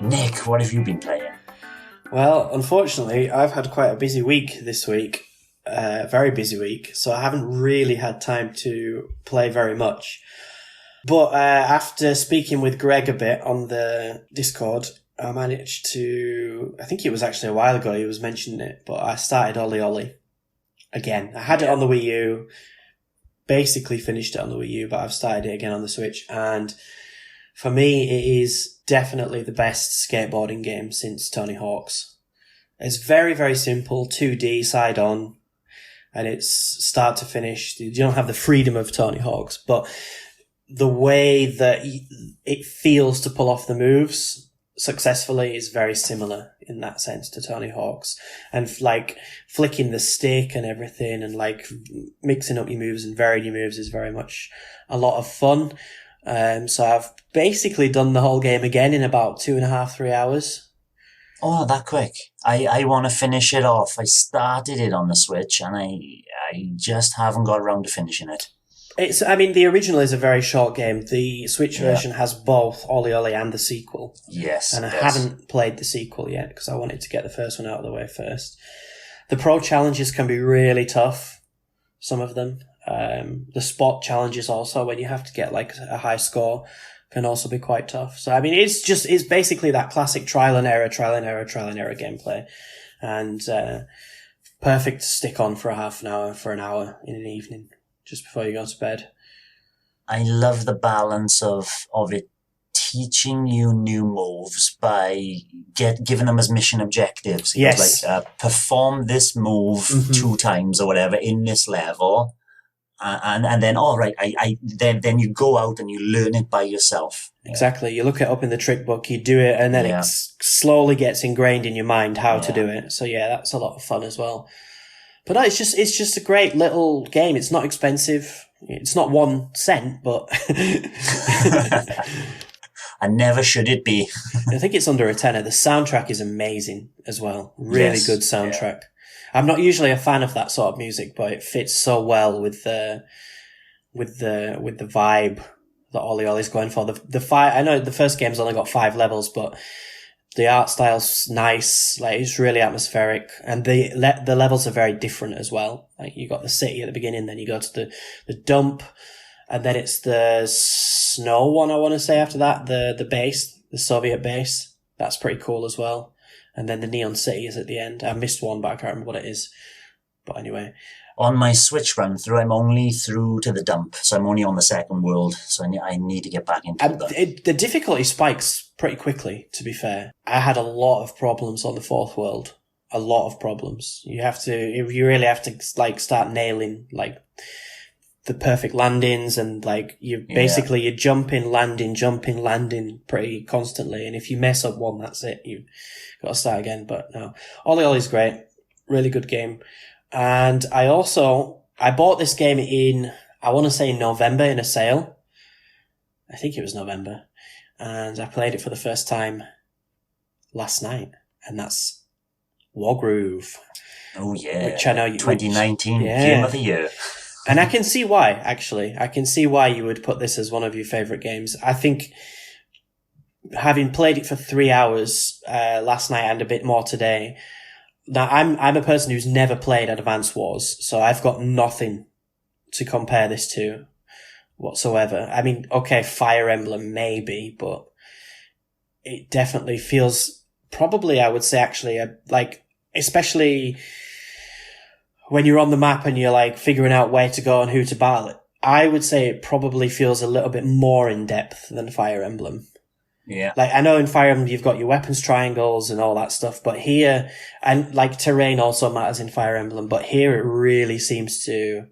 Nick, what have you been playing? Well, unfortunately, I've had quite a busy week this week. Very busy week, so I haven't really had time to play very much. But after speaking with Greg a bit on the Discord, I managed to... I think it was actually a while ago he was mentioning it, but I started Olli Olli again. I had it on the Wii U, basically finished it on the Wii U, but I've started it again on the Switch, and for me, it is definitely the best skateboarding game since Tony Hawk's. It's very, very simple, 2D, side-on, and it's start to finish. You don't have the freedom of Tony Hawk's, but the way that it feels to pull off the moves successfully is very similar in that sense to Tony Hawk's. And like flicking the stick and everything and like mixing up your moves and varying your moves is very much a lot of fun. So I've basically done the whole game again in about 2.5, 3 hours. Oh, that quick. I want to finish it off. I started it on the Switch and I just haven't got around to finishing it. The original is a very short game. The Switch version has both Olli Olli and the sequel. Yes. And I haven't played the sequel yet because I wanted to get the first one out of the way first. The pro challenges can be really tough, some of them. The spot challenges also, when you have to get like a high score, can also be quite tough. So, it's basically that classic trial and error gameplay. And perfect to stick on for a half an hour, for an hour in an evening, just before you go to bed. I love the balance of it teaching you new moves by giving them as mission objectives. Yes. Like, perform this move 2 times or whatever in this level. And then, then you go out and you learn it by yourself. Exactly. You look it up in the trick book, you do it, and then it slowly gets ingrained in your mind how to do it. So yeah, that's a lot of fun as well. But no, it's just a great little game. It's not expensive. It's not 1 cent, but and never should it be. I think it's under a tenner. The soundtrack is amazing as well. Really good soundtrack. Yeah. I'm not usually a fan of that sort of music, but it fits so well with the vibe that Olli Olli's going for. I know the first game's only got 5 levels, but the art style's nice. Like, it's really atmospheric, and the levels are very different as well. Like, you got the city at the beginning, then you go to the dump, and then it's the snow one, I want to say, after that, the base, the Soviet base. That's pretty cool as well. And then the Neon City is at the end. I missed one, but I can't remember what it is. But anyway. On my Switch run through, I'm only through to the dump. So I'm only on the second world. So I need to get back into the difficulty spikes pretty quickly, to be fair. I had a lot of problems on the 4th world. A lot of problems. You really have to like start nailing like the perfect landings, and like you're jumping, landing pretty constantly. And if you mess up one, that's it. You've got to start again. But no, Olli Olli's great. Really good game. And I bought this game in, I want to say November in a sale. I think it was November. And I played it for the first time last night. And that's Wargroove. Oh yeah. Which I know 2019 Game of the Year. And I can see why, actually. I can see why you would put this as one of your favourite games. I think, having played it for 3 hours last night and a bit more today, now I'm a person who's never played Advance Wars, so I've got nothing to compare this to whatsoever. I mean, okay, Fire Emblem maybe, but it definitely feels, probably I would say actually, especially when you're on the map and you're like figuring out where to go and who to battle, I would say it probably feels a little bit more in depth than Fire Emblem. Yeah. Like, I know in Fire Emblem you've got your weapons triangles and all that stuff, but here, and like terrain also matters in Fire Emblem, but here it really seems to,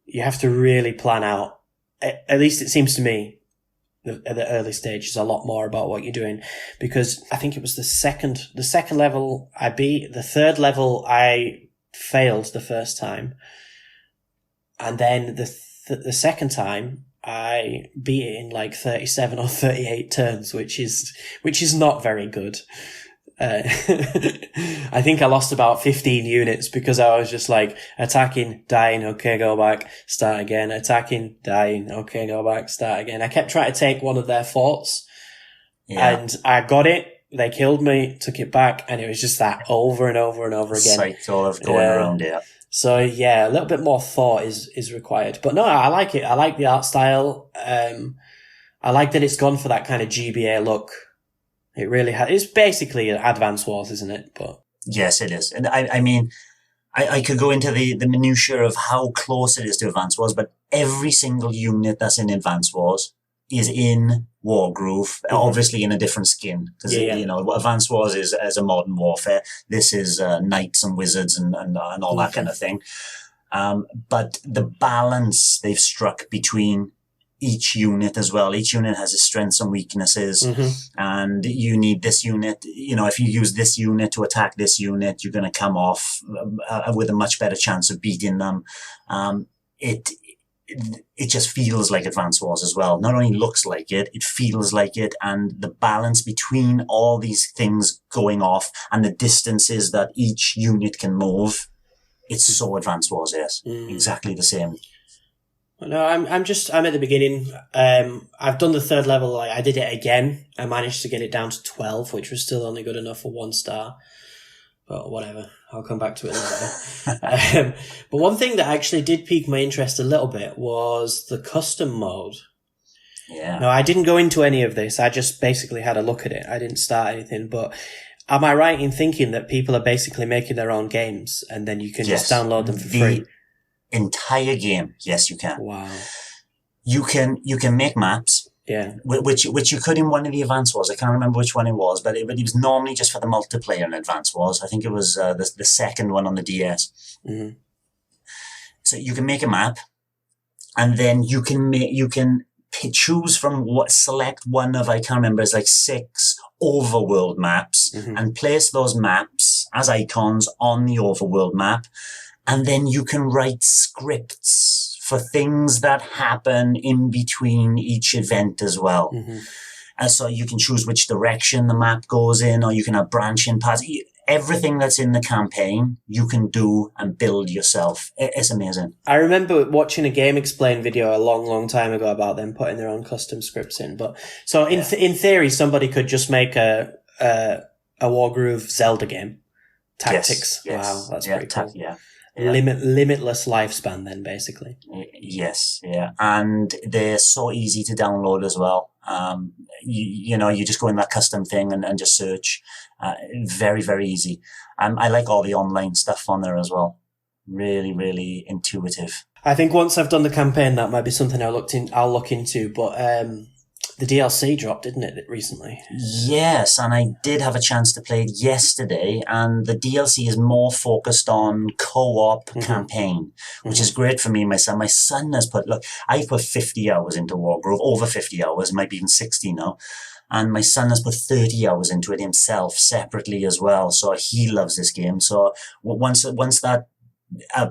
you have to really plan out. At least it seems to me, at the early stages, a lot more about what you're doing, because I think it was the second level I beat, the 3rd level I failed the first time, and then the second time I beat it in like 37 or 38 turns, which is not very good. I think I lost about 15 units because I was just like attacking, dying, okay, go back, start again, attacking, dying, okay, go back, start again. I kept trying to take one of their forts, And I got it. They killed me, took it back, and it was just that over and over and over again. Cycle of going around here. So yeah, a little bit more thought is required. But no, I like it. I like the art style. I like that it's gone for that kind of GBA look. It really has. It's basically Advance Wars, isn't it? But yes, it is. And I mean, I could go into the minutiae of how close it is to Advance Wars, but every single unit that's in Advance Wars is in Wargroove, obviously in a different skin. Because, you know, Advance Wars is as a modern warfare. This is knights and wizards and all that kind of thing. But the balance they've struck between each unit as well. Each unit has its strengths and weaknesses. And you need this unit. You know, if you use this unit to attack this unit, you're going to come off with a much better chance of beating them. It just feels like Advance Wars as well. Not only looks like it, it feels like it. And the balance between all these things going off and the distances that each unit can move, it's so Advance Wars, yes. Exactly the same. No, I'm at the beginning. I've done the third level. I did it again. I managed to get it down to 12, which was still only good enough for 1 star. But whatever, I'll come back to it later. But one thing that actually did pique my interest a little bit was the custom mode. Yeah. No, I didn't go into any of this. I just basically had a look at it. I didn't start anything. But am I right in thinking that people are basically making their own games and then you can just download them for free? Entire game, yes, you can. Wow. You can make maps. Yeah. Which you could in one of the Advance Wars. I can't remember which one it was, but it was normally just for the multiplayer in Advance Wars. I think it was the second one on the DS. So you can make a map, and then you can choose from select one of, I can't remember, it's like 6 overworld maps, and place those maps as icons on the overworld map, and then you can write scripts for things that happen in between each event as well. And so you can choose which direction the map goes in, or you can have branching paths. Everything that's in the campaign, you can do and build yourself. It's amazing. I remember watching a Game Explain video a long, long time ago about them putting their own custom scripts in. But so in theory, somebody could just make a Wargroove Zelda game. Tactics. Yes. Wow, that's pretty cool. Yeah. Limitless lifespan then, basically. Yes, yeah. And they're so easy to download as well. You know, you just go in that custom thing and just search. Very, very easy. I like all the online stuff on there as well. Really, really intuitive. I think once I've done the campaign, that might be something I'll look into, but the DLC dropped, didn't it, recently? Yes, and I did have a chance to play it yesterday, and the DLC is more focused on co-op campaign, which is great for me and my son. My son has I've put 50 hours into Wargroove, over 50 hours, might be even 60 now. And my son has put 30 hours into it himself separately as well. So he loves this game. So once that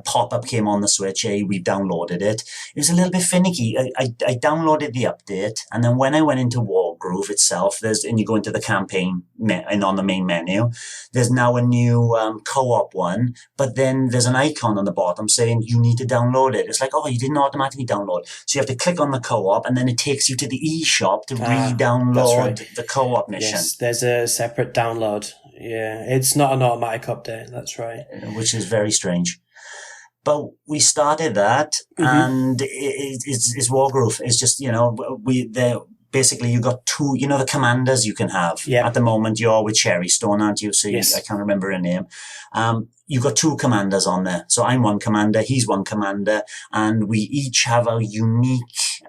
pop-up came on the Switch, we downloaded it. It was a little bit finicky. I downloaded the update, and then when I went into Wargroove itself, and you go into the campaign and on the main menu, there's now a new co-op one, but then there's an icon on the bottom saying you need to download it. It's like, oh, you didn't automatically download. So you have to click on the co-op, and then it takes you to the eShop to re-download the co-op mission. Yes, there's a separate download. Yeah, it's not an automatic update. That's right. Which is very strange. But we started that, and it's Wargroove. It's just, you know, basically you got 2, you know, the commanders you can have. Yep. At the moment, you're with Cherry Stone, aren't you? So I can't remember her name. You've got 2 commanders on there. So I'm one commander, he's one commander, and we each have our unique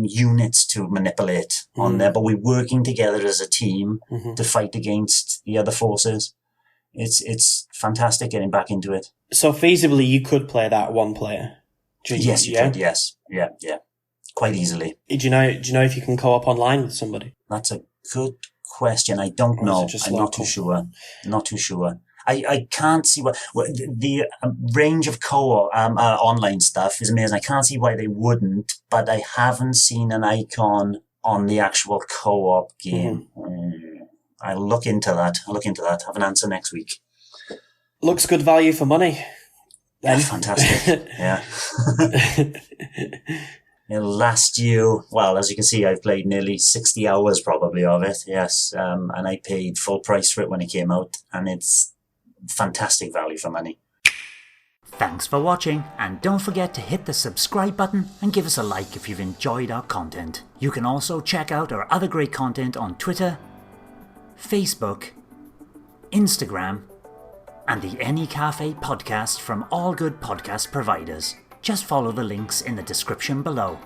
units to manipulate on there. But we're working together as a team to fight against the other forces. It's fantastic getting back into it. So feasibly, you could play that one player. Yes, you could. Yes, yeah, quite easily. Do you know if you can co-op online with somebody? That's a good question. I don't know. I'm not too sure. I can't see what the range of co-op online stuff is amazing. I can't see why they wouldn't, but I haven't seen an icon on the actual co-op game. I'll look into that. Have an answer next week. Looks good value for money. Yeah, fantastic. Yeah. It'll last you, well, as you can see, I've played nearly 60 hours probably of it, yes. And I paid full price for it when it came out, and it's fantastic value for money. Thanks for watching, and don't forget to hit the subscribe button and give us a like if you've enjoyed our content. You can also check out our other great content on Twitter, Facebook, Instagram, and the N-E Café podcast from all good podcast providers. Just follow the links in the description below.